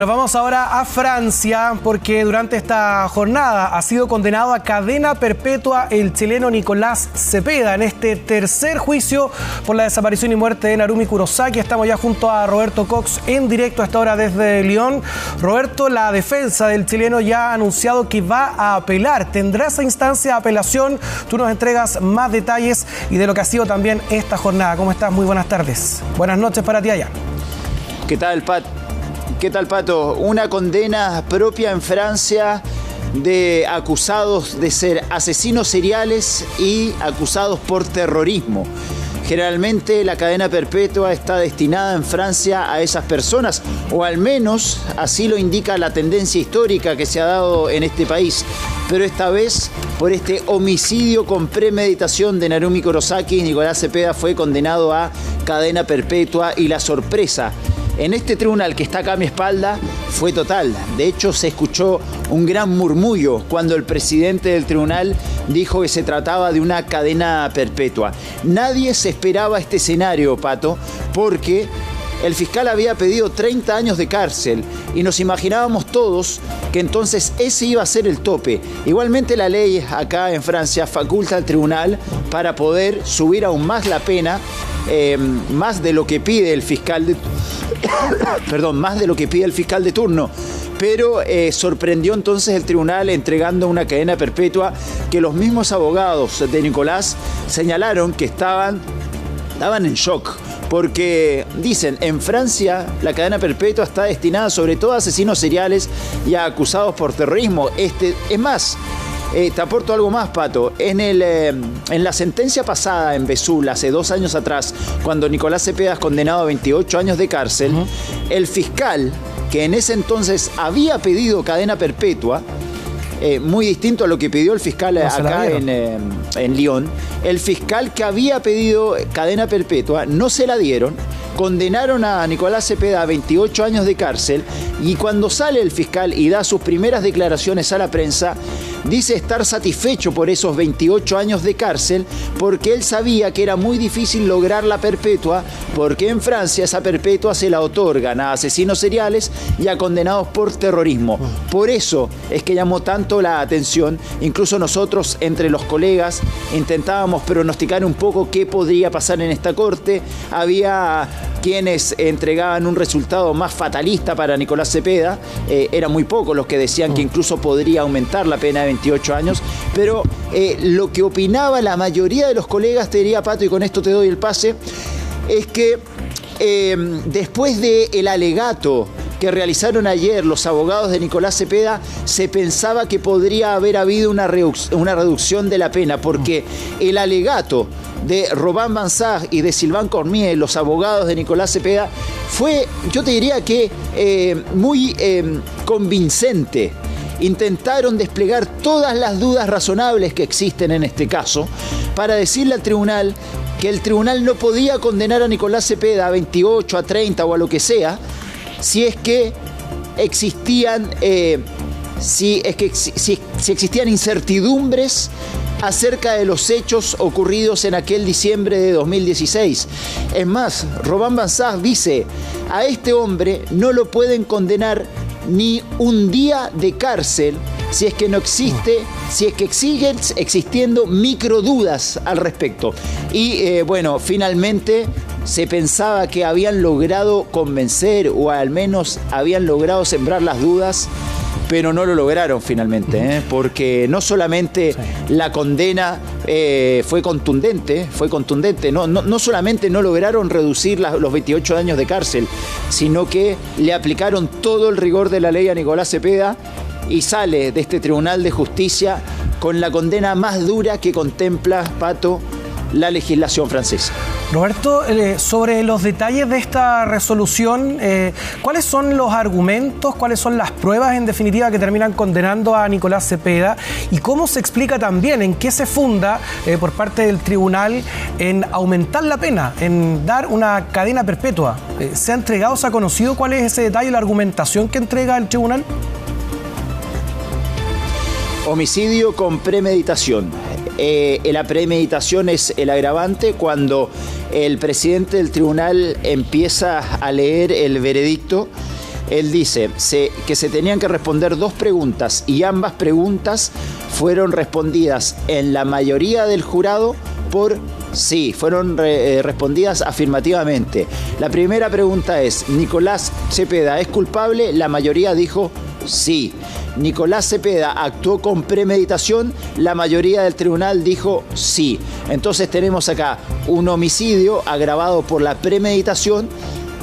Nos vamos ahora a Francia porque durante esta jornada ha sido condenado a cadena perpetua el chileno Nicolás Cepeda en este tercer juicio por la desaparición y muerte de Narumi Kurosaki. Estamos ya junto a Roberto Cox en directo a esta hora desde Lyon. Roberto, la defensa del chileno ya ha anunciado que va a apelar. ¿Tendrá esa instancia de apelación? Tú nos entregas más detalles y de lo que ha sido también esta jornada. ¿Cómo estás? Muy buenas tardes. Buenas noches para ti allá. ¿Qué tal, Pat? ¿Qué tal, Pato? Una condena propia en Francia de acusados de ser asesinos seriales y acusados por terrorismo. Generalmente la cadena perpetua está destinada en Francia a esas personas, o al menos así lo indica la tendencia histórica que se ha dado en este país. Pero esta vez, por este homicidio con premeditación de Narumi Kurosaki, Nicolás Cepeda fue condenado a cadena perpetua y la sorpresa en este tribunal que está acá a mi espalda fue total. De hecho, se escuchó un gran murmullo cuando el presidente del tribunal dijo que se trataba de una cadena perpetua. Nadie se esperaba este escenario, Pato, porque el fiscal había pedido 30 años de cárcel y nos imaginábamos todos que entonces ese iba a ser el tope. Igualmente la ley acá en Francia faculta al tribunal para poder subir aún más la pena, más de lo que pide el fiscal de más de lo que pide el fiscal de turno. Pero sorprendió entonces el tribunal entregando una cadena perpetua que los mismos abogados de Nicolás señalaron que estaban en shock. Porque dicen, en Francia la cadena perpetua está destinada sobre todo a asesinos seriales y a acusados por terrorismo. Es más, te aporto algo más, Pato. En la sentencia pasada en Vesoul, hace 2 años atrás, cuando Nicolás Cepeda es condenado a 28 años de cárcel, el fiscal, que en ese entonces había pedido cadena perpetua, muy distinto a lo que pidió el fiscal acá en Lyon, el fiscal que había pedido cadena perpetua no se la dieron, condenaron a Nicolás Cepeda a 28 años de cárcel y cuando sale el fiscal y da sus primeras declaraciones a la prensa, dice estar satisfecho por esos 28 años de cárcel porque él sabía que era muy difícil lograr la perpetua porque en Francia esa perpetua se la otorgan a asesinos seriales y a condenados por terrorismo. Por eso es que llamó tanto la atención. Incluso nosotros entre los colegas intentábamos pronosticar un poco qué podría pasar en esta corte. Había quienes entregaban un resultado más fatalista para Nicolás Cepeda. Eran muy pocos los que decían que incluso podría aumentar la pena de 28 años. Pero lo que opinaba la mayoría de los colegas, te diría, Pato, y con esto te doy el pase, es que después del alegato que realizaron ayer los abogados de Nicolás Cepeda, se pensaba que podría haber habido una reducción de la pena, porque el alegato de Robin Bansard y de Sylvain Cormier, los abogados de Nicolás Cepeda, fue, yo te diría que muy convincente. Intentaron desplegar todas las dudas razonables que existen en este caso para decirle al tribunal que el tribunal no podía condenar a Nicolás Cepeda a 28, a 30 o a lo que sea, si es que existían incertidumbres acerca de los hechos ocurridos en aquel diciembre de 2016. Es más, Robin Bansard dice, a este hombre no lo pueden condenar ni un día de cárcel si es que no existe, si es que siguen existiendo microdudas al respecto. Y bueno, finalmente se pensaba que habían logrado convencer o al menos habían logrado sembrar las dudas, pero no lo lograron finalmente, porque no solamente la condena fue contundente, no solamente no lograron reducir los 28 años de cárcel, sino que le aplicaron todo el rigor de la ley a Nicolás Cepeda y sale de este Tribunal de Justicia con la condena más dura que contempla, Pato, la legislación francesa. Roberto, sobre los detalles de esta resolución, ¿cuáles son los argumentos, cuáles son las pruebas en definitiva que terminan condenando a Nicolás Cepeda? ¿Y cómo se explica también en qué se funda por parte del tribunal en aumentar la pena, en dar una cadena perpetua? ¿Se ha entregado, se ha conocido cuál es ese detalle, la argumentación que entrega el tribunal? Homicidio con premeditación. La premeditación es el agravante cuando el presidente del tribunal empieza a leer el veredicto. Él dice que se tenían que responder 2 preguntas y ambas preguntas fueron respondidas en la mayoría del jurado por sí, fueron respondidas afirmativamente. La primera pregunta es, ¿Nicolás Cepeda es culpable? La mayoría dijo sí. ¿Nicolás Cepeda actuó con premeditación? La mayoría del tribunal dijo sí. Entonces tenemos acá un homicidio agravado por la premeditación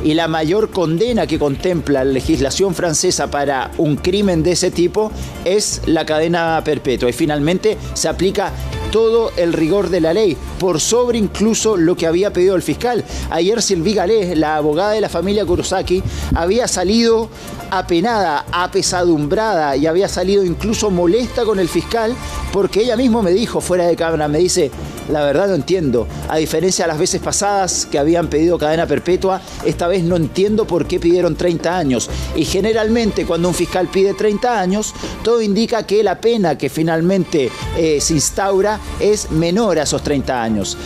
y la mayor condena que contempla la legislación francesa para un crimen de ese tipo es la cadena perpetua. Y finalmente se aplica todo el rigor de la ley, por sobre incluso lo que había pedido el fiscal. Ayer Sylvie Gallet, la abogada de la familia Kurosaki, había salido apenada, apesadumbrada y había salido incluso molesta con el fiscal porque ella misma me dijo fuera de cámara, me dice, la verdad no entiendo, a diferencia de las veces pasadas que habían pedido cadena perpetua, esta vez no entiendo por qué pidieron 30 años. Y generalmente cuando un fiscal pide 30 años, todo indica que la pena que finalmente se instaura es menor a esos 30 años.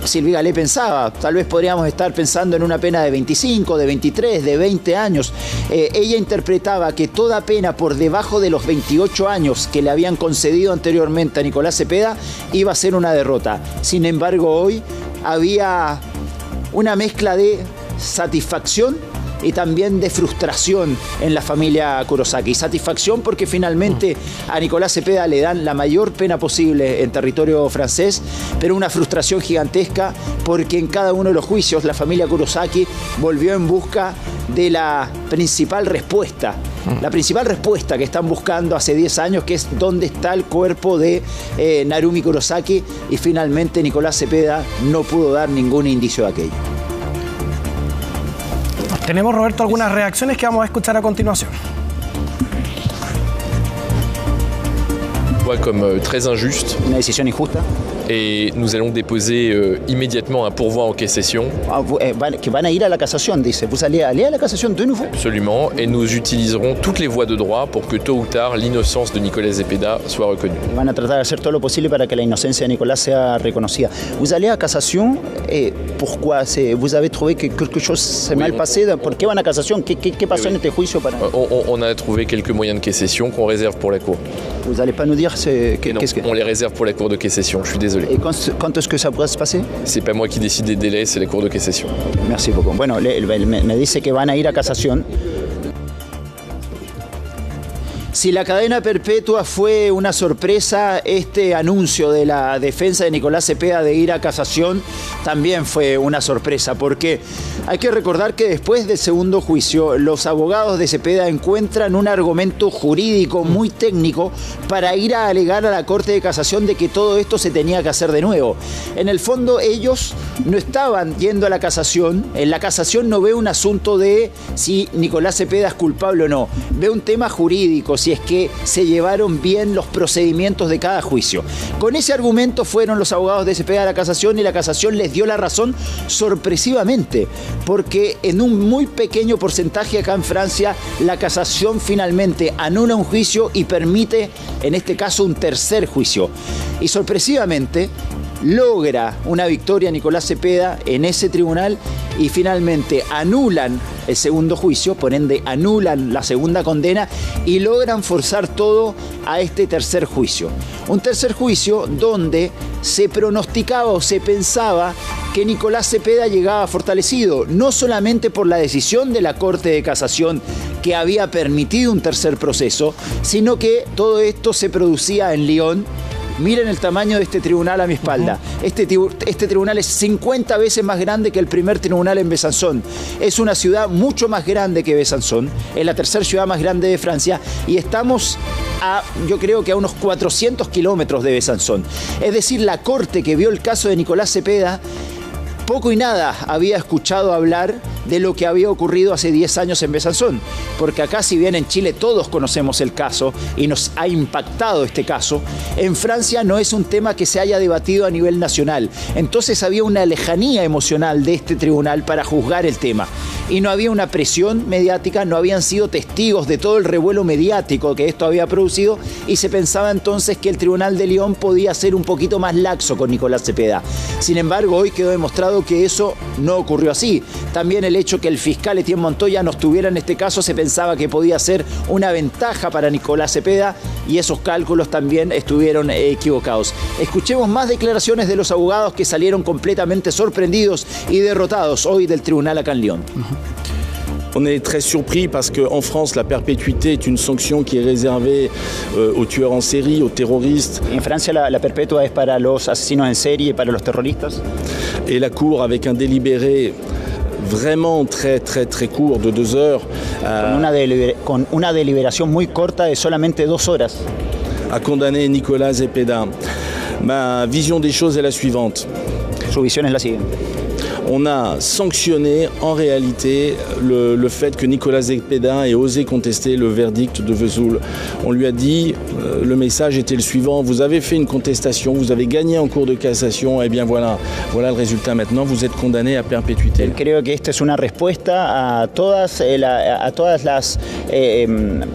Sylvie Gallet pensaba, tal vez podríamos estar pensando en una pena de 25, de 23, de 20 años. Ella interpretaba que toda pena por debajo de los 28 años que le habían concedido anteriormente a Nicolás Cepeda iba a ser una derrota. Sin embargo, hoy había una mezcla de satisfacción y también de frustración en la familia Kurosaki. Satisfacción porque finalmente a Nicolás Cepeda le dan la mayor pena posible en territorio francés, pero una frustración gigantesca porque en cada uno de los juicios la familia Kurosaki volvió en busca de la principal respuesta. La principal respuesta que están buscando hace 10 años, que es dónde está el cuerpo de Narumi Kurosaki, y finalmente Nicolás Cepeda no pudo dar ningún indicio de aquello. Tenemos, Roberto, algunas reacciones que vamos a escuchar a continuación. Comme très injuste. Una decisión injusta. Et nous allons déposer immédiatement un pourvoi en cassation. Que van a ir a la casación, dice. ¿Vous allez aller à la casación de nouveau? Absolument. Et nous utiliserons toutes les voies de droit pour que tôt ou tard l'innocence de Nicolas Cepeda soit reconnue. Van a tratar de hacer todo lo posible para que la inocencia de Nicolás sea reconocida. Vous allez à cassation et pourquoi? Vous avez trouvé que quelque chose s'est mal passé? ¿Por qué van a casación? ¿Qué pasó en este juicio para? On a trouvé quelques moyens de cassation qu'on réserve pour la cour. Vous allez pas nous dire qu'est-ce que... On les réserve pour la cour de cassation, je suis désolé. Et quand est-ce que ça pourrait se passer? C'est pas moi qui décide des délais, c'est la cour de cassation. Merci beaucoup. Bueno, me dice que van a ir a casación. Si la cadena perpetua fue una sorpresa, este anuncio de la defensa de Nicolás Cepeda de ir a casación también fue una sorpresa, porque hay que recordar que después del segundo juicio, los abogados de Cepeda encuentran un argumento jurídico muy técnico para ir a alegar a la Corte de Casación de que todo esto se tenía que hacer de nuevo. En el fondo, ellos no estaban yendo a la casación. En la casación no ve un asunto de si Nicolás Cepeda es culpable o no. Ve un tema jurídico, si es que se llevaron bien los procedimientos de cada juicio. Con ese argumento fueron los abogados de Cepeda a la casación y la casación les dio la razón sorpresivamente, porque en un muy pequeño porcentaje acá en Francia la casación finalmente anula un juicio y permite, en este caso, un tercer juicio. Y sorpresivamente logra una victoria Nicolás Cepeda en ese tribunal y finalmente anulan el segundo juicio, por ende anulan la segunda condena y logran forzar todo a este tercer juicio. Un tercer juicio donde se pronosticaba o se pensaba que Nicolás Cepeda llegaba fortalecido, no solamente por la decisión de la Corte de Casación que había permitido un tercer proceso, sino que todo esto se producía en Lyon. Miren el tamaño de este tribunal a mi espalda. Este tribunal es 50 veces más grande que el primer tribunal en Besançon. Es una ciudad mucho más grande que Besançon. Es la tercera ciudad más grande de Francia y estamos yo creo que a unos 400 kilómetros de Besançon. Es decir, la corte que vio el caso de Nicolás Cepeda poco y nada había escuchado hablar de lo que había ocurrido hace 10 años en Besançon, porque acá, si bien en Chile todos conocemos el caso y nos ha impactado este caso, en Francia no es un tema que se haya debatido a nivel nacional. Entonces había una lejanía emocional de este tribunal para juzgar el tema y no había una presión mediática, no habían sido testigos de todo el revuelo mediático que esto había producido y se pensaba entonces que el tribunal de Lyon podía ser un poquito más laxo con Nicolás Cepeda. Sin embargo, hoy quedó demostrado que eso no ocurrió así. También el hecho que el fiscal Etienne Montoya no estuviera en este caso, se pensaba que podía ser una ventaja para Nicolás Cepeda y esos cálculos también estuvieron equivocados. Escuchemos más declaraciones de los abogados que salieron completamente sorprendidos y derrotados hoy del tribunal acá en Lyon. On est très surpris parce qu'en France, la perpétuité est une sanction qui est réservée aux tueurs en série, aux terroristes. En Francia la perpetua es para los asesinos en serie y para los terroristas. Et la Cour, avec un délibéré vraiment très court de 2 heures, con una deliberación muy corta de solamente 2 horas, a condamné Nicolas Zepeda. Ma vision des choses est la suivante. Su visión es la siguiente. On a sanctionné en réalité le fait que Nicolas Zepeda ait osé contester le verdict de Vesoul. On lui a dit, le message était le suivant, vous avez fait une contestation, vous avez gagné en cour de cassation, et bien voilà le résultat maintenant, vous êtes condamné à perpétuité. Creo que esta es una respuesta a todas las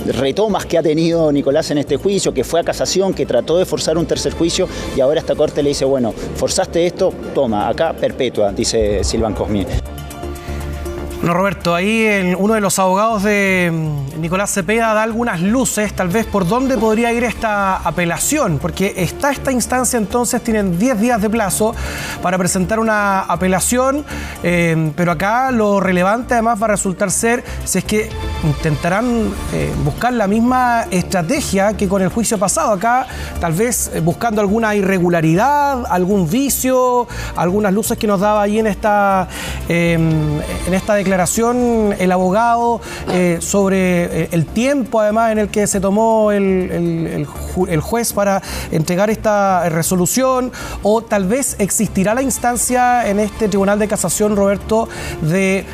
retomas que ha tenido Nicolás en este juicio, que fue a casación, que trató de forzar un tercer juicio y ahora esta corte le dice, bueno, forzaste esto, toma, acá perpetua, dice Sylvain Cormier. No, Roberto, ahí uno de los abogados de Nicolás Cepeda da algunas luces, tal vez por dónde podría ir esta apelación, porque está esta instancia, entonces tienen 10 días de plazo para presentar una apelación, pero acá lo relevante además va a resultar ser si es que intentarán buscar la misma estrategia que con el juicio pasado, acá tal vez buscando alguna irregularidad, algún vicio, algunas luces que nos daba ahí en esta declaración el abogado sobre el tiempo además en el que se tomó el juez para entregar esta resolución, o tal vez existirá la instancia en este Tribunal de Casación, Roberto, de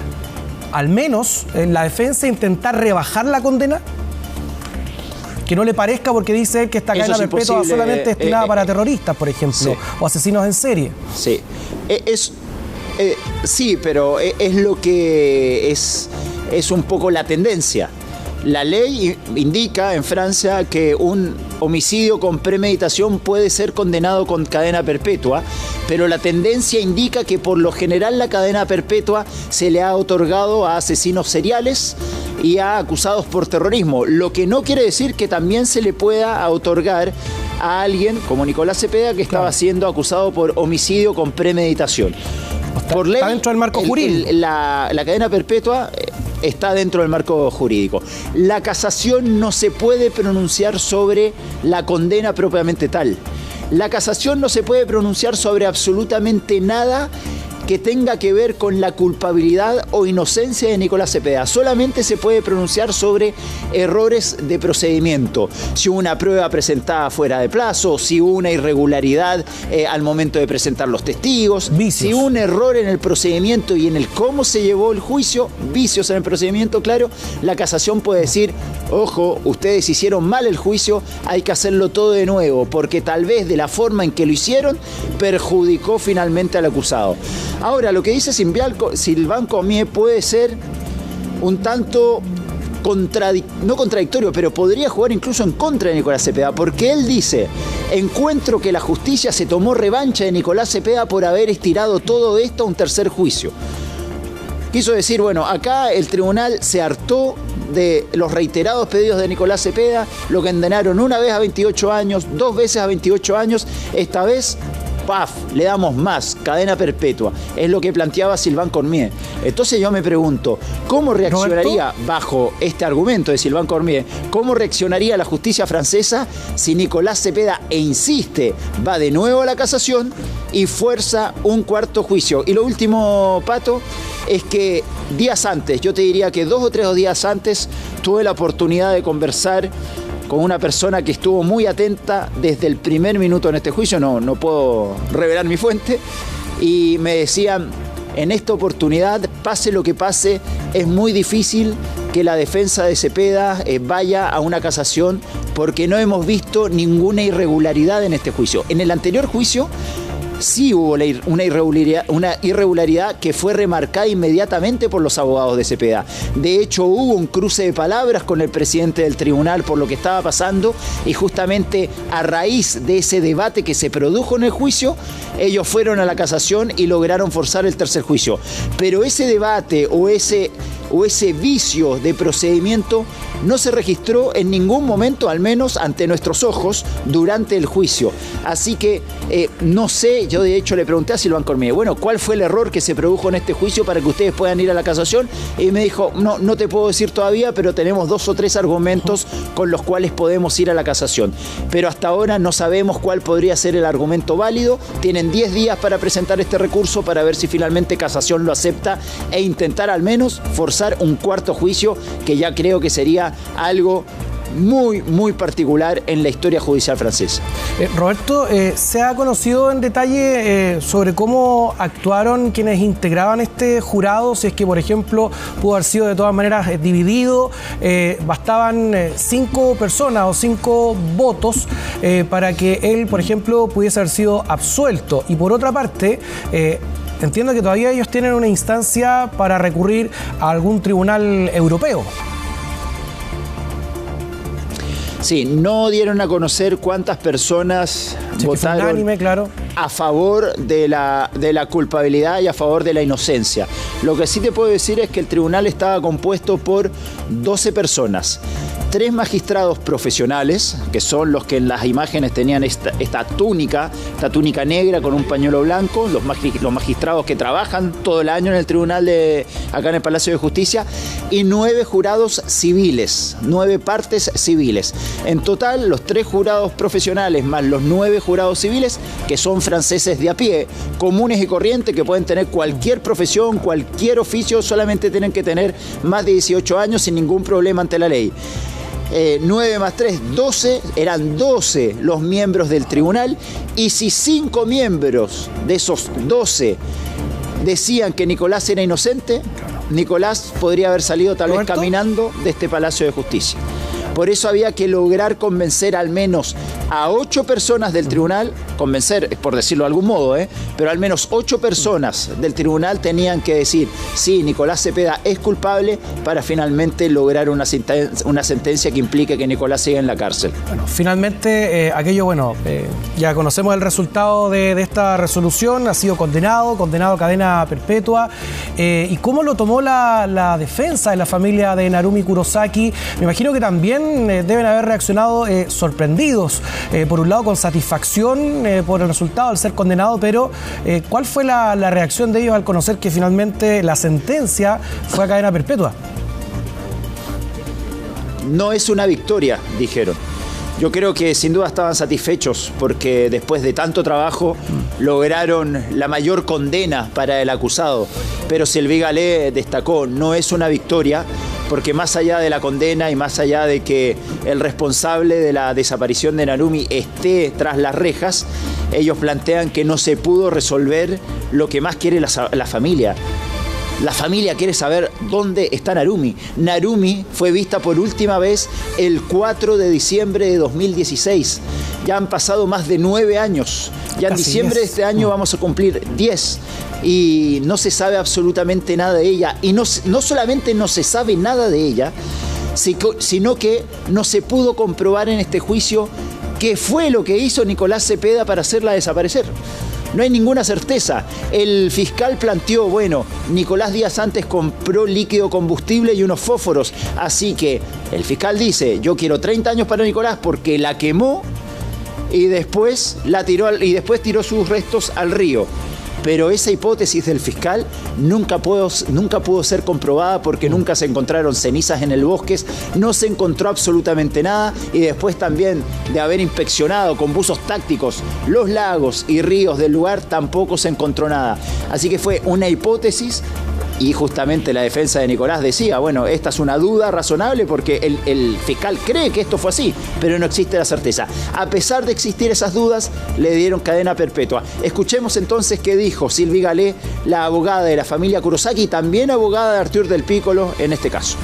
al menos en la defensa intentar rebajar la condena, que no le parezca, porque dice que esta cadena perpetua va solamente destinada para terroristas, por ejemplo, sí, o asesinos en serie. Sí, sí, pero es lo que es un poco la tendencia. La ley indica en Francia que un homicidio con premeditación puede ser condenado con cadena perpetua, pero la tendencia indica que por lo general la cadena perpetua se le ha otorgado a asesinos seriales y a acusados por terrorismo, lo que no quiere decir que también se le pueda otorgar a alguien como Nicolás Cepeda, que estaba siendo acusado por homicidio con premeditación. Por ley, está dentro del marco jurídico. La cadena perpetua está dentro del marco jurídico. La casación no se puede pronunciar sobre la condena propiamente tal. La casación no se puede pronunciar sobre absolutamente nada que tenga que ver con la culpabilidad o inocencia de Nicolás Cepeda. Solamente se puede pronunciar sobre errores de procedimiento. Si hubo una prueba presentada fuera de plazo, si hubo una irregularidad al momento de presentar los testigos, vicios. Si hubo un error en el procedimiento y en el cómo se llevó el juicio, vicios en el procedimiento, claro, la casación puede decir, ojo, ustedes hicieron mal el juicio, hay que hacerlo todo de nuevo, porque tal vez de la forma en que lo hicieron perjudicó finalmente al acusado. Ahora, lo que dice Sylvain Cormier puede ser un tanto no contradictorio, pero podría jugar incluso en contra de Nicolás Cepeda, porque él dice, encuentro que la justicia se tomó revancha de Nicolás Cepeda por haber estirado todo esto a un tercer juicio. Quiso decir, bueno, acá el tribunal se hartó de los reiterados pedidos de Nicolás Cepeda, lo condenaron una vez a 28 años, 2 veces a 28 años, esta vez ¡paf!, le damos más, cadena perpetua. Es lo que planteaba Sylvain Cormier. Entonces yo me pregunto, ¿cómo reaccionaría, ¿Roberto? Bajo este argumento de Sylvain Cormier, cómo reaccionaría la justicia francesa si Nicolás Cepeda, insiste, va de nuevo a la casación y fuerza un cuarto juicio? Y lo último, Pato, es que días antes, yo te diría que 2 o 3 días antes, tuve la oportunidad de conversar con una persona que estuvo muy atenta desde el primer minuto en este juicio, no puedo revelar mi fuente, y me decían, en esta oportunidad, pase lo que pase, es muy difícil que la defensa de Cepeda vaya a una casación, porque no hemos visto ninguna irregularidad en este juicio. En el anterior juicio sí hubo una irregularidad que fue remarcada inmediatamente por los abogados de Cepeda. De hecho, hubo un cruce de palabras con el presidente del tribunal por lo que estaba pasando, y justamente a raíz de ese debate que se produjo en el juicio, ellos fueron a la casación y lograron forzar el tercer juicio. Pero ese debate o ese vicio de procedimiento no se registró en ningún momento, al menos ante nuestros ojos, durante el juicio. Así que no sé, yo de hecho le pregunté a Silván Cormier, bueno, ¿cuál fue el error que se produjo en este juicio para que ustedes puedan ir a la casación? Y me dijo, no te puedo decir todavía, pero tenemos 2 o 3 argumentos con los cuales podemos ir a la casación. Pero hasta ahora no sabemos cuál podría ser el argumento válido. Tienen 10 días para presentar este recurso para ver si finalmente casación lo acepta e intentar al menos forzar un cuarto juicio, que ya creo que sería algo muy particular en la historia judicial francesa. Roberto, ¿se ha conocido en detalle sobre cómo actuaron quienes integraban este jurado? Si es que, por ejemplo, pudo haber sido de todas maneras dividido, bastaban 5 personas o 5 votos para que él, por ejemplo, pudiese haber sido absuelto. Y por otra parte, entiendo que todavía ellos tienen una instancia para recurrir a algún tribunal europeo. Sí, no dieron a conocer cuántas personas votaron unánime, claro, a favor de la culpabilidad y a favor de la inocencia. Lo que sí te puedo decir es que el tribunal estaba compuesto por 12 personas. 3 magistrados profesionales, que son los que en las imágenes tenían esta túnica negra con un pañuelo blanco, los magistrados que trabajan todo el año en el tribunal acá en el Palacio de Justicia, y 9 jurados civiles, 9 partes civiles. En total, los 3 jurados profesionales más los 9 jurados civiles, que son franceses de a pie, comunes y corrientes, que pueden tener cualquier profesión, cualquier oficio, solamente tienen que tener más de 18 años sin ningún problema ante la ley. 9 más 3, 12, eran 12 los miembros del tribunal, y si 5 miembros de esos 12 decían que Nicolás era inocente, Nicolás podría haber salido tal vez caminando de este Palacio de Justicia. Por eso había que lograr convencer al menos a 8 personas del tribunal, convencer, por decirlo de algún modo, pero al menos 8 personas del tribunal tenían que decir, sí, Nicolás Cepeda es culpable, para finalmente lograr una sentencia que implique que Nicolás siga en la cárcel. Bueno, finalmente, ya conocemos el resultado de esta resolución, ha sido condenado a cadena perpetua. ¿Y cómo lo tomó la defensa de la familia de Narumi Kurosaki? Me imagino que también deben haber reaccionado sorprendidos, por un lado con satisfacción por el resultado al ser condenado, pero ¿cuál fue la reacción de ellos al conocer que finalmente la sentencia fue a cadena perpetua? No es una victoria, dijeron. Yo creo que sin duda estaban satisfechos porque después de tanto trabajo lograron la mayor condena para el acusado. Pero Sylvie Gallet destacó, no es una victoria, porque más allá de la condena y más allá de que el responsable de la desaparición de Narumi esté tras las rejas, ellos plantean que no se pudo resolver lo que más quiere la familia. La familia quiere saber dónde está Narumi. Narumi fue vista por última vez el 4 de diciembre de 2016. Ya han pasado más de 9 años. Ya en diciembre de este año vamos a cumplir 10. Y no se sabe absolutamente nada de ella. Y no solamente no se sabe nada de ella, sino que no se pudo comprobar en este juicio qué fue lo que hizo Nicolás Cepeda para hacerla desaparecer. No hay ninguna certeza. El fiscal planteó, bueno, Nicolás días antes compró líquido combustible y unos fósforos. Así que el fiscal dice, yo quiero 30 años para Nicolás porque la quemó y después tiró sus restos al río. Pero esa hipótesis del fiscal nunca pudo ser comprobada porque nunca se encontraron cenizas en el bosque, no se encontró absolutamente nada, y después también de haber inspeccionado con buzos tácticos los lagos y ríos del lugar tampoco se encontró nada. Así que fue una hipótesis. Y justamente la defensa de Nicolás decía, bueno, esta es una duda razonable porque el fiscal cree que esto fue así, pero no existe la certeza. A pesar de existir esas dudas, le dieron cadena perpetua. Escuchemos entonces qué dijo Sylvie Gallet, la abogada de la familia Kurosaki y también abogada de Arthur Del Piccolo en este caso.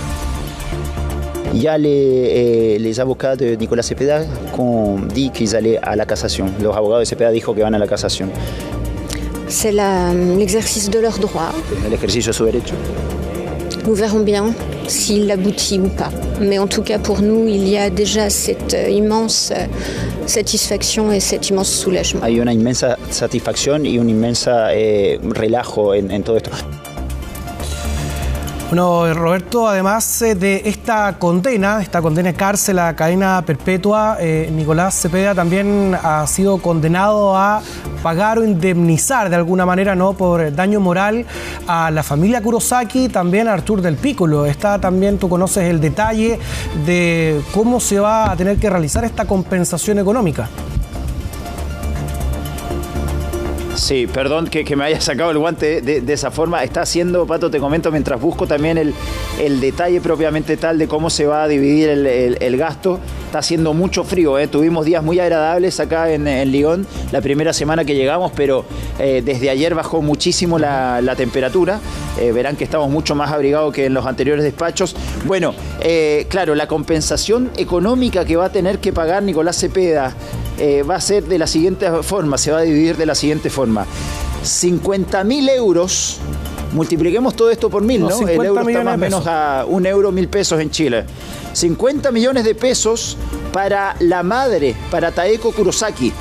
Il y a les avocats de Nicolas Cepeda qui ont dit qu'ils allaient à la cassation. Los abogados de Cepeda dijo que van a la casación. C'est l'exercice de leurs droits. El ejercicio de su derecho. Nous verrons bien s'il aboutit ou pas. Mais en tout cas, pour nous, il y a déjà cette immense satisfaction et cet immense soulagement. Hay una inmensa satisfacción y un inmensa relajo en todo esto. Bueno, Roberto, además de esta condena de cárcel a cadena perpetua, Nicolás Cepeda también ha sido condenado a pagar o indemnizar de alguna manera, ¿no?, por daño moral a la familia Kurosaki, también a Artur del Piccolo. También tú conoces el detalle de cómo se va a tener que realizar esta compensación económica. Sí, perdón que me haya sacado el guante de esa forma. Está haciendo, Pato, te comento, mientras busco también el detalle propiamente tal de cómo se va a dividir el gasto. Está haciendo mucho frío, Tuvimos días muy agradables acá en Lyon la primera semana que llegamos, pero desde ayer bajó muchísimo la temperatura. Verán que estamos mucho más abrigados que en los anteriores despachos. Bueno, claro, la compensación económica que va a tener que pagar Nicolás Cepeda va a ser de la siguiente forma, se va a dividir de la siguiente forma. 50.000 euros, multipliquemos todo esto por 1.000, ¿no? El euro está más o menos a 1 euro, 1.000 pesos en Chile. 50 millones de pesos para la madre, para Taeko Kurosaki.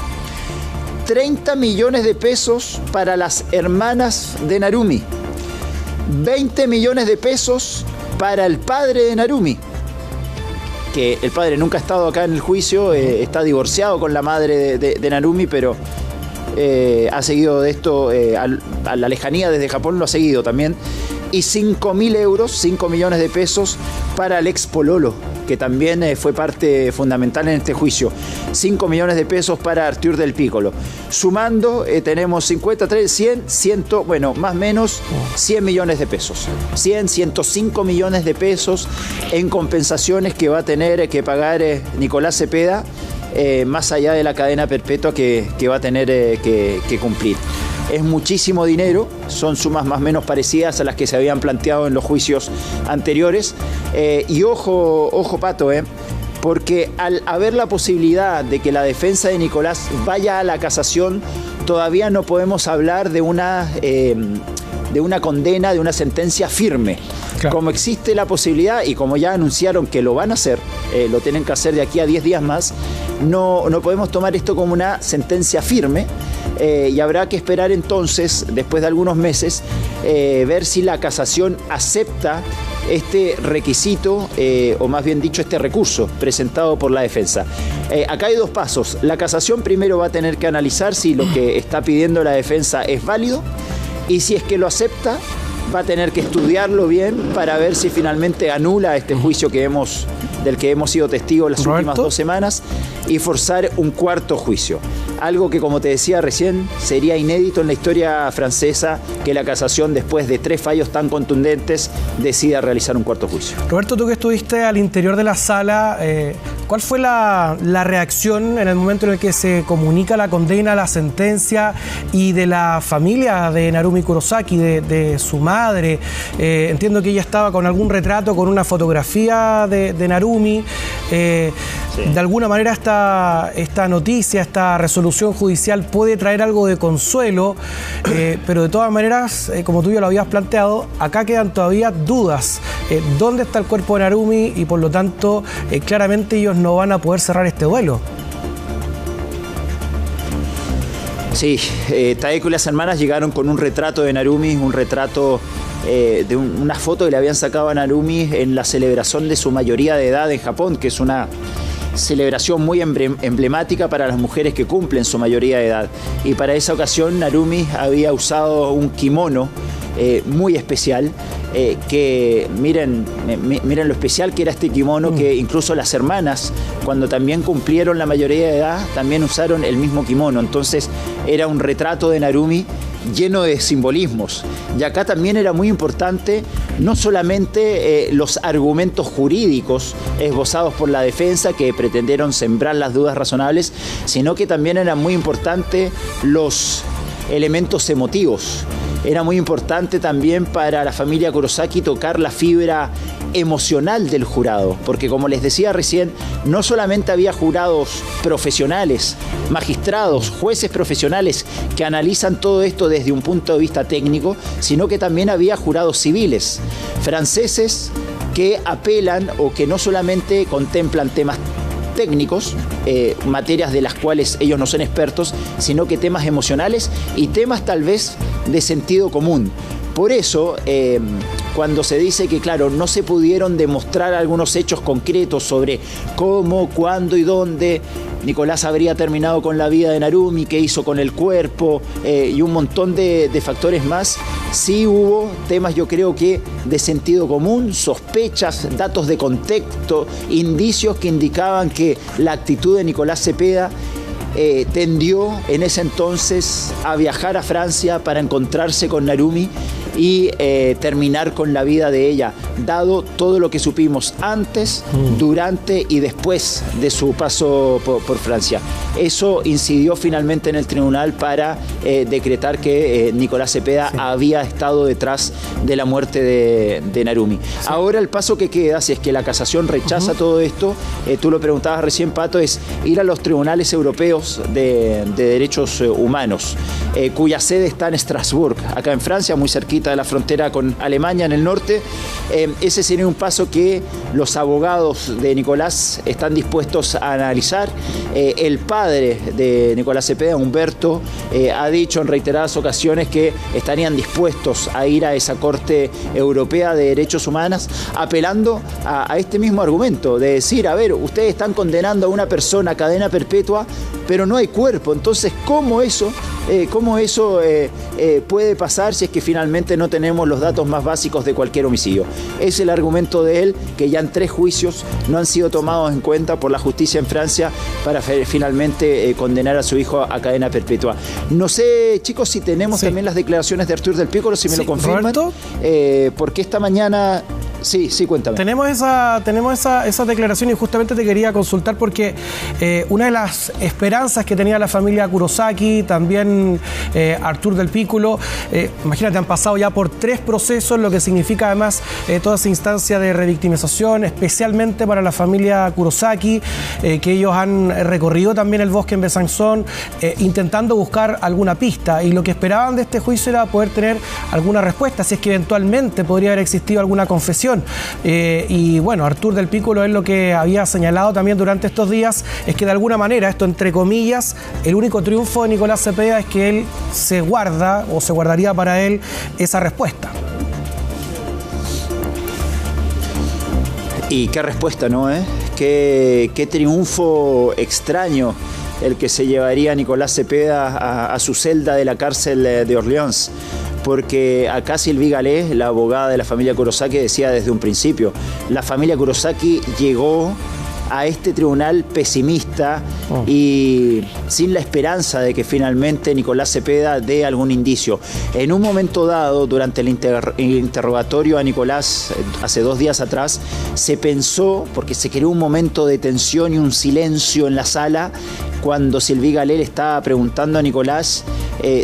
30 millones de pesos para las hermanas de Narumi. 20 millones de pesos para el padre de Narumi. Que el padre nunca ha estado acá en el juicio, está divorciado con la madre de Narumi, pero ha seguido de esto a la lejanía desde Japón, lo ha seguido también. Y 5.000 euros, 5 millones de pesos para el ex pololo, que también fue parte fundamental en este juicio. 5 millones de pesos para Artur del Piccolo. Sumando, tenemos 53, 100, 100, bueno, más o menos 100 millones de pesos. 100, 105 millones de pesos en compensaciones que va a tener que pagar Nicolás Cepeda, más allá de la cadena perpetua que va a tener que cumplir. Es muchísimo dinero, son sumas más o menos parecidas a las que se habían planteado en los juicios anteriores. Y ojo Pato, porque al haber la posibilidad de que la defensa de Nicolás vaya a la casación, todavía no podemos hablar de una condena, de una sentencia firme. Claro. Como existe la posibilidad y como ya anunciaron que lo van a hacer, lo tienen que hacer de aquí a 10 días más, no podemos tomar esto como una sentencia firme. Y habrá que esperar entonces, después de algunos meses, ver si la casación acepta este requisito, o más bien dicho, este recurso presentado por la defensa. Acá hay dos pasos. La casación primero va a tener que analizar si lo que está pidiendo la defensa es válido, y si es que lo acepta, va a tener que estudiarlo bien para ver si finalmente anula este juicio del que hemos sido testigos las últimas 2 semanas y forzar un cuarto juicio. Algo que, como te decía recién, sería inédito en la historia francesa, que la casación, después de 3 fallos tan contundentes, decida realizar un cuarto juicio. Roberto, tú que estuviste al interior de la sala, ¿cuál fue la reacción en el momento en el que se comunica la condena, la sentencia, y de la familia de Narumi Kurosaki, de su madre? Entiendo que ella estaba con algún retrato, con una fotografía de Narumi. Sí. De alguna manera esta noticia, esta resolución judicial puede traer algo de consuelo, pero de todas maneras, como tú ya lo habías planteado, acá quedan todavía dudas. ¿Dónde está el cuerpo de Narumi? Y por lo tanto, claramente ellos no van a poder cerrar este duelo. Sí, Taeko y las hermanas llegaron con un retrato de Narumi, un retrato de una foto que le habían sacado a Narumi en la celebración de su mayoría de edad en Japón, que es una celebración muy emblemática para las mujeres que cumplen su mayoría de edad. Y para esa ocasión Narumi había usado un kimono muy especial, que miren lo especial que era este kimono, que incluso las hermanas, cuando también cumplieron la mayoría de edad, también usaron el mismo kimono. Entonces era un retrato de Narumi lleno de simbolismos. Y acá también era muy importante no solamente los argumentos jurídicos esbozados por la defensa, que pretendieron sembrar las dudas razonables, sino que también eran muy importantes los elementos emotivos. Era muy importante también para la familia Kurosaki tocar la fibra emocional del jurado, porque como les decía recién, no solamente había jurados profesionales, magistrados, jueces profesionales que analizan todo esto desde un punto de vista técnico, sino que también había jurados civiles, franceses, que apelan o que no solamente contemplan temas técnicos, materias de las cuales ellos no son expertos, sino que temas emocionales y temas tal vez de sentido común. Por eso, cuando se dice que, claro, no se pudieron demostrar algunos hechos concretos sobre cómo, cuándo y dónde Nicolás habría terminado con la vida de Narumi, qué hizo con el cuerpo y un montón de factores más, sí hubo temas, yo creo que de sentido común, sospechas, datos de contexto, indicios que indicaban que la actitud de Nicolás Cepeda tendió en ese entonces a viajar a Francia para encontrarse con Narumi y terminar con la vida de ella, dado todo lo que supimos antes, durante y después de su paso por Francia. Eso incidió finalmente en el tribunal para decretar que Nicolás Cepeda había estado detrás de la muerte de Narumi. Sí. Ahora el paso que queda, si es que la casación rechaza todo esto, tú lo preguntabas recién, Pato, es ir a los tribunales europeos de derechos humanos, cuya sede está en Estrasburgo, acá en Francia, muy cerquita de la frontera con Alemania en el norte. Ese sería un paso que los abogados de Nicolás están dispuestos a analizar. El padre de Nicolás Cepeda, Humberto, ha dicho en reiteradas ocasiones que estarían dispuestos a ir a esa Corte Europea de Derechos Humanos, apelando a este mismo argumento, de decir, a ver, ustedes están condenando a una persona a cadena perpetua, pero no hay cuerpo. Entonces, ¿cómo eso puede pasar si es que finalmente no tenemos los datos más básicos de cualquier homicidio? Es el argumento de él, que ya en 3 juicios no han sido tomados en cuenta por la justicia en Francia para finalmente condenar a su hijo a cadena perpetua. No sé, chicos, si tenemos también las declaraciones de Artur del Piccolo, si me lo confirman. Porque esta mañana... Sí, cuéntame. Tenemos esa declaración y justamente te quería consultar porque una de las esperanzas que tenía la familia Kurosaki, también Artur del Piccolo, imagínate, han pasado ya por 3 procesos, lo que significa además toda esa instancia de revictimización, especialmente para la familia Kurosaki, que ellos han recorrido también el bosque en Besançon, intentando buscar alguna pista, y lo que esperaban de este juicio era poder tener alguna respuesta, si es que eventualmente podría haber existido alguna confesión. Y bueno, Artur del Piccolo, es lo que había señalado también durante estos días, es que de alguna manera, esto entre comillas, el único triunfo de Nicolás Cepeda es que él se guarda, o se guardaría para él, esa respuesta. Y qué respuesta, ¿no? Qué triunfo extraño el que se llevaría Nicolás Cepeda a su celda de la cárcel de Orleans. Porque acá Sylvie Gallet, la abogada de la familia Kurosaki, decía desde un principio, la familia Kurosaki llegó a este tribunal pesimista y sin la esperanza de que finalmente Nicolás Cepeda dé algún indicio. En un momento dado, durante el interrogatorio a Nicolás, hace 2 días atrás, se pensó, porque se creó un momento de tensión y un silencio en la sala, cuando Sylvie Gallet le estaba preguntando a Nicolás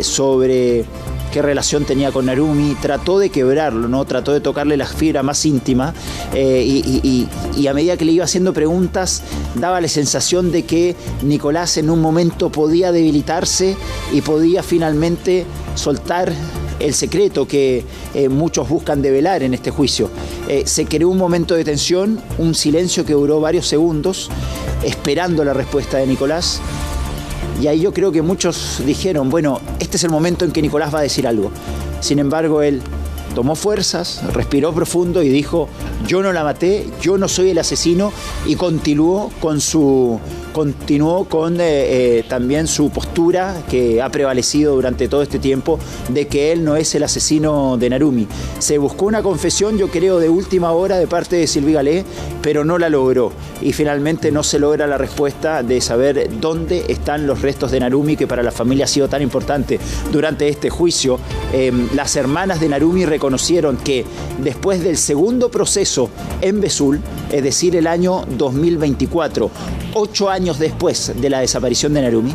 sobre qué relación tenía con Narumi, trató de quebrarlo, ¿no? Trató de tocarle la fibra más íntima y a medida que le iba haciendo preguntas daba la sensación de que Nicolás en un momento podía debilitarse y podía finalmente soltar el secreto que muchos buscan develar en este juicio. Se creó un momento de tensión, un silencio que duró varios segundos, esperando la respuesta de Nicolás. Y ahí yo creo que muchos dijeron, bueno, este es el momento en que Nicolás va a decir algo. Sin embargo, él tomó fuerzas, respiró profundo y dijo, yo no la maté, yo no soy el asesino, y continuó con también su postura que ha prevalecido durante todo este tiempo de que él no es el asesino de Narumi. Se buscó una confesión, yo creo, de última hora de parte de Sylvie Gallet, pero no la logró. Y finalmente no se logra la respuesta de saber dónde están los restos de Narumi, que para la familia ha sido tan importante durante este juicio. Las hermanas de Narumi reconocieron que después del segundo proceso en Vesoul, es decir, el año 2024, 8 años después de la desaparición de Narumi,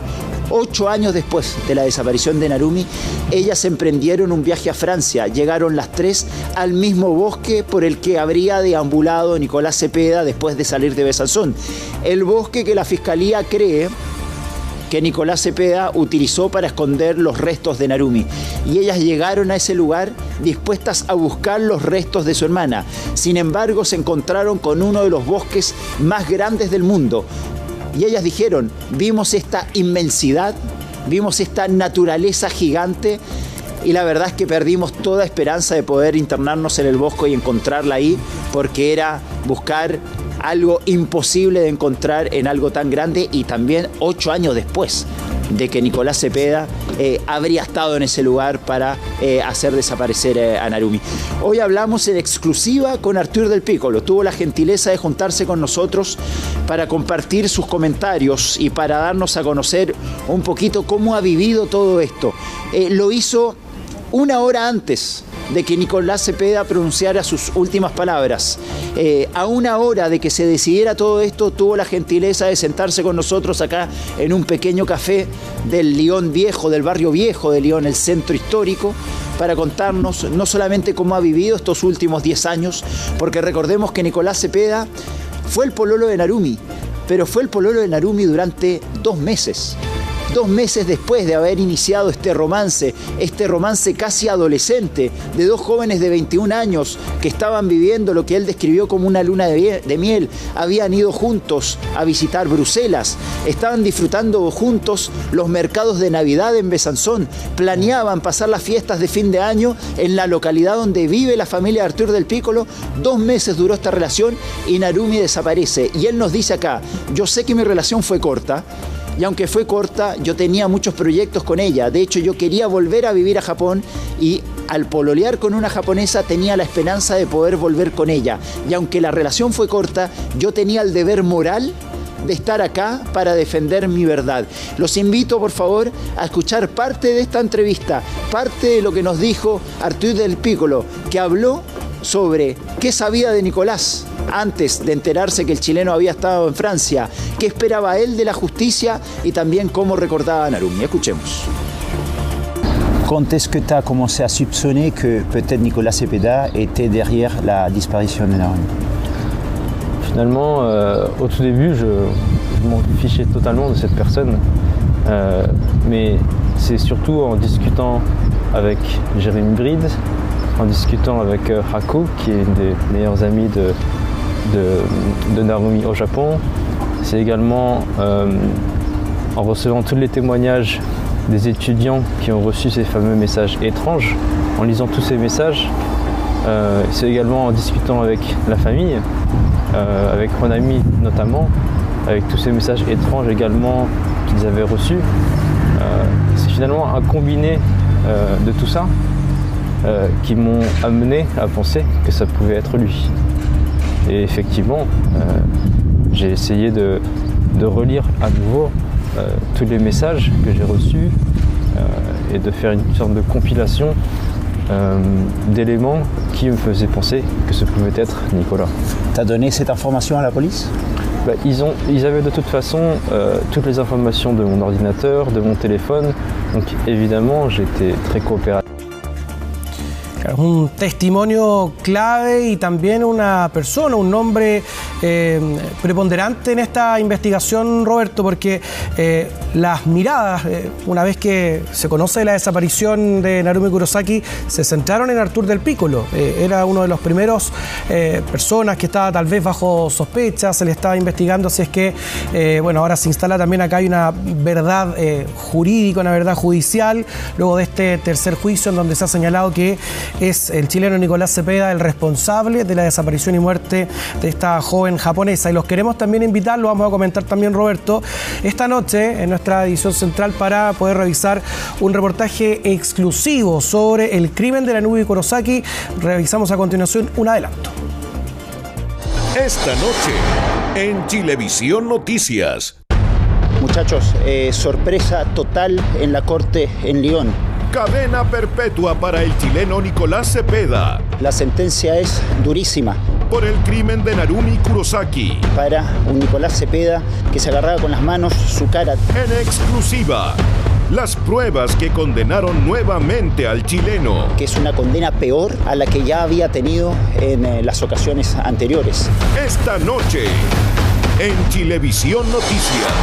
8 años después de la desaparición de Narumi, ellas emprendieron un viaje a Francia. Llegaron las 3 al mismo bosque por el que habría deambulado Nicolás Cepeda después de salir de Besanzón. El bosque que la Fiscalía cree que Nicolás Cepeda utilizó para esconder los restos de Narumi. Y ellas llegaron a ese lugar dispuestas a buscar los restos de su hermana. Sin embargo, se encontraron con uno de los bosques más grandes del mundo. Y ellas dijeron, vimos esta inmensidad, vimos esta naturaleza gigante, y la verdad es que perdimos toda esperanza de poder internarnos en el bosque y encontrarla ahí, porque era buscar algo imposible de encontrar en algo tan grande, y también 8 años después de que Nicolás Cepeda habría estado en ese lugar para hacer desaparecer a Narumi. Hoy hablamos en exclusiva con Artur del Piccolo. Tuvo la gentileza de juntarse con nosotros para compartir sus comentarios y para darnos a conocer un poquito cómo ha vivido todo esto. Lo hizo 1 hora antes de que Nicolás Cepeda pronunciara sus últimas palabras. A 1 hora de que se decidiera todo esto, tuvo la gentileza de sentarse con nosotros acá en un pequeño café del Lyon Viejo, del barrio viejo de Lyon, el centro histórico, para contarnos no solamente cómo ha vivido estos últimos 10 años, porque recordemos que Nicolás Cepeda fue el pololo de Narumi, pero fue el pololo de Narumi durante 2 meses. 2 meses después de haber iniciado este romance casi adolescente de 2 jóvenes de 21 años que estaban viviendo lo que él describió como una luna de miel. Habían ido juntos a visitar Bruselas, estaban disfrutando juntos los mercados de Navidad en Besanzón, planeaban pasar las fiestas de fin de año en la localidad donde vive la familia de Artur del Piccolo. 2 meses duró esta relación y Narumi desaparece. Y él nos dice acá, yo sé que mi relación fue corta, y aunque fue corta, yo tenía muchos proyectos con ella. De hecho, yo quería volver a vivir a Japón y al pololear con una japonesa tenía la esperanza de poder volver con ella. Y aunque la relación fue corta, yo tenía el deber moral de estar acá para defender mi verdad. Los invito, por favor, a escuchar parte de esta entrevista, parte de lo que nos dijo Artur del Piccolo, que habló sobre qué sabía de Nicolás antes de enterarse que el chileno había estado en Francia, qué esperaba él de la justicia y también cómo recordaba a Narumi. Escuchemos. Quand est-ce que tu as commencé à soupçonner que peut-être Nicolás Cepeda était derrière la disparition de Narumi? Finalement, au tout début, je m'en fichais totalement de cette personne, mais c'est surtout en discutant avec Jérémy Bride, en discutant avec Hako, qui est une des meilleures amies de Narumi au Japon. C'est également en recevant tous les témoignages des étudiants qui ont reçu ces fameux messages étranges, en lisant tous ces messages. C'est également en discutant avec la famille, avec Ronami notamment, avec tous ces messages étranges également qu'ils avaient reçus. C'est finalement un combiné de tout ça qui m'ont amené à penser que ça pouvait être lui. Et effectivement, j'ai essayé de relire à nouveau tous les messages que j'ai reçus et de faire une sorte de compilation d'éléments qui me faisaient penser que ce pouvait être Nicolas. Tu as donné cette information à la police? Ils avaient de toute façon toutes les informations de mon ordinateur, de mon téléphone, donc évidemment j'étais très coopératif. Un testimonio clave y también una persona, un nombre preponderante en esta investigación, Roberto, porque las miradas, una vez que se conoce la desaparición de Narumi Kurosaki, se centraron en Artur del Piccolo. Era uno de los primeros personas que estaba tal vez bajo sospecha, se le estaba investigando, si es que, ahora se instala también acá hay una verdad jurídica, una verdad judicial, luego de este tercer juicio en donde se ha señalado que es el chileno Nicolás Cepeda el responsable de la desaparición y muerte de esta joven japonesa. Y los queremos también invitar, lo vamos a comentar también, Roberto, esta noche en nuestra edición central para poder revisar un reportaje exclusivo sobre el crimen de Narumi Kurosaki. Revisamos a continuación un adelanto. Esta noche en Chilevisión Noticias. Muchachos, sorpresa total en la corte en Lyon. Cadena perpetua para el chileno Nicolás Cepeda. La sentencia es durísima. por el crimen de Narumi Kurosaki. Para un Nicolás Cepeda que se agarraba con las manos su cara. En exclusiva, las pruebas que condenaron nuevamente al chileno. Que es una condena peor a la que ya había tenido en las ocasiones anteriores. Esta noche, en Chilevisión Noticias.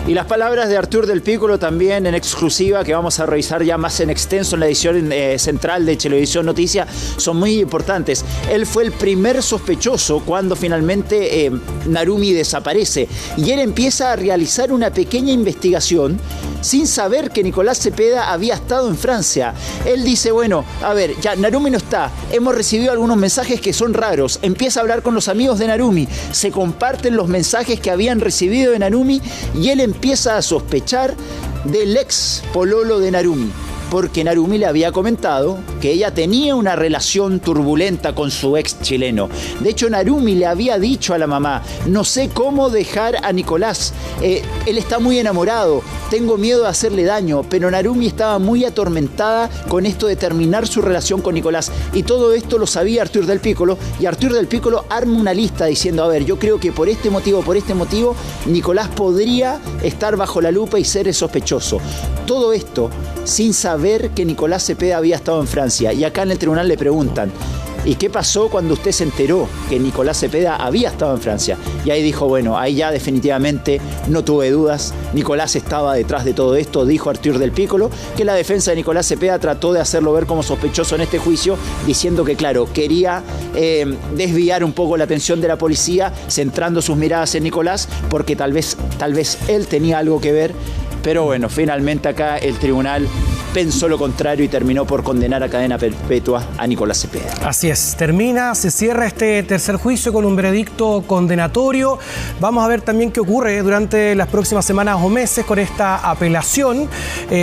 Y las palabras de Artur del Piccolo también en exclusiva, que vamos a revisar ya más en extenso en la edición central de Chilevisión Noticias, son muy importantes. Él fue el primer sospechoso cuando finalmente Narumi desaparece. Y él empieza a realizar una pequeña investigación sin saber que Nicolás Cepeda había estado en Francia. Él dice, bueno, a ver, ya Narumi no está, hemos recibido algunos mensajes que son raros. Empieza a hablar con los amigos de Narumi, se comparten los mensajes que habían recibido de Narumi y él empieza a sospechar del ex pololo de Narumi, porque Narumi le había comentado que ella tenía una relación turbulenta con su ex chileno. De hecho, Narumi le había dicho a la mamá, no sé cómo dejar a Nicolás, él está muy enamorado, tengo miedo de hacerle daño, pero Narumi estaba muy atormentada con esto de terminar su relación con Nicolás. Y todo esto lo sabía Artur del Piccolo, y Artur del Piccolo arma una lista diciendo, a ver, yo creo que por este motivo, Nicolás podría estar bajo la lupa y ser el sospechoso. Todo esto sin saber que Nicolás Cepeda había estado en Francia. Y acá en el tribunal le preguntan, ¿y qué pasó cuando usted se enteró que Nicolás Cepeda había estado en Francia? Y ahí dijo, bueno, ahí ya definitivamente no tuve dudas, Nicolás estaba detrás de todo esto, dijo Artur del Piccolo, que la defensa de Nicolás Cepeda trató de hacerlo ver como sospechoso en este juicio, diciendo que, claro, quería desviar un poco la atención de la policía, centrando sus miradas en Nicolás, porque tal vez él tenía algo que ver. Pero bueno, finalmente acá el tribunal pensó lo contrario y terminó por condenar a cadena perpetua a Nicolás Cepeda. Así es, se cierra este tercer juicio con un veredicto condenatorio. Vamos a ver también qué ocurre durante las próximas semanas o meses con esta apelación,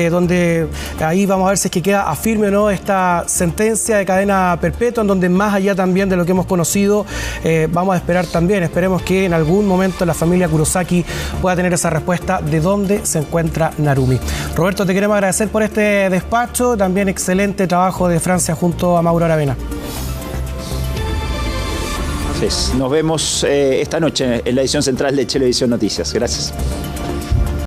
donde ahí vamos a ver si es que queda firme o no esta sentencia de cadena perpetua, en donde más allá también de lo que hemos conocido, vamos a esperar también, esperemos que en algún momento la familia Kurosaki pueda tener esa respuesta de dónde se encuentra Narumi. Roberto, te queremos agradecer por este despacho, también excelente trabajo de Francia junto a Mauro Aravena. Nos vemos esta noche en la edición central de Chilevisión Noticias. Gracias.